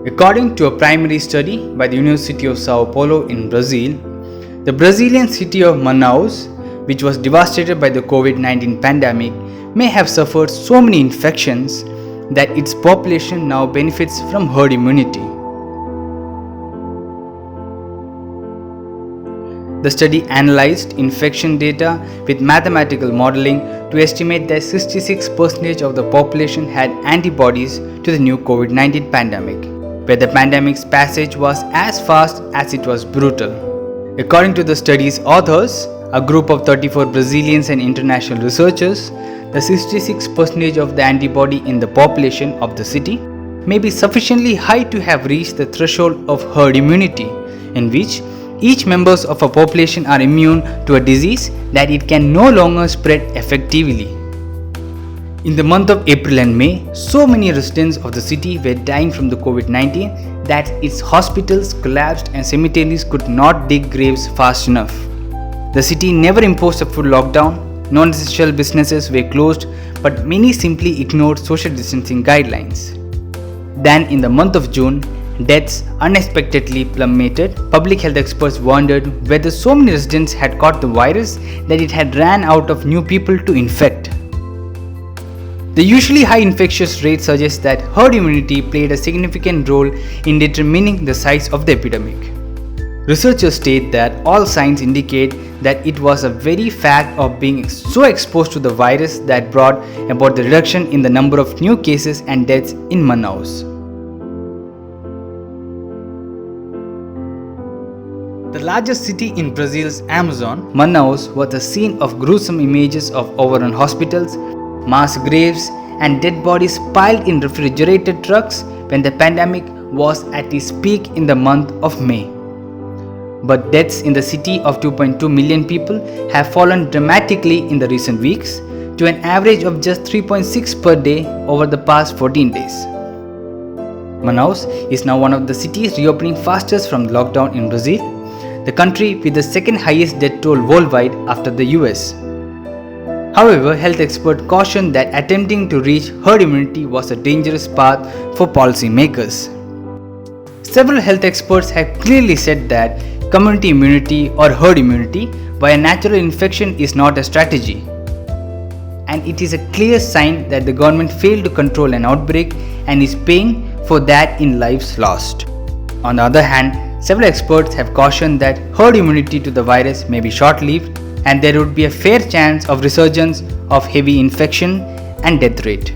According to a primary study by the University of Sao Paulo in Brazil, the Brazilian city of Manaus, which was devastated by the Covid-19 pandemic, may have suffered so many infections that its population now benefits from herd immunity. The study analyzed infection data with mathematical modeling to estimate that 66% of the population had antibodies to the new Covid-19 pandemic, where the pandemic's passage was as fast as it was brutal. According to the study's authors, a group of 34 Brazilians and international researchers, the 66% of the antibody in the population of the city may be sufficiently high to have reached the threshold of herd immunity, in which each members of a population are immune to a disease that it can no longer spread effectively. In the month of April and May, so many residents of the city were dying from the Covid-19 that its hospitals collapsed and cemeteries could not dig graves fast enough. The city never imposed a full lockdown, non-essential businesses were closed, but many simply ignored social distancing guidelines. Then in the month of June, deaths unexpectedly plummeted. Public health experts wondered whether so many residents had caught the virus that it had ran out of new people to infect. The usually high infectious rate suggests that herd immunity played a significant role in determining the size of the epidemic. Researchers state that all signs indicate that it was the very fact of being so exposed to the virus that brought about the reduction in the number of new cases and deaths in Manaus. The largest city in Brazil's Amazon, Manaus was the scene of gruesome images of overrun hospitals, mass graves, and dead bodies piled in refrigerated trucks when the pandemic was at its peak in the month of May. But deaths in the city of 2.2 million people have fallen dramatically in the recent weeks to an average of just 3.6 per day over the past 14 days. Manaus is now one of the cities reopening fastest from lockdown in Brazil, the country with the second highest death toll worldwide after the US. However, health experts caution that attempting to reach herd immunity was a dangerous path for policymakers. Several health experts have clearly said that community immunity or herd immunity by a natural infection is not a strategy, and it is a clear sign that the government failed to control an outbreak and is paying for that in lives lost. On the other hand, several experts have cautioned that herd immunity to the virus may be short-lived and there would be a fair chance of resurgence of heavy infection and death rate.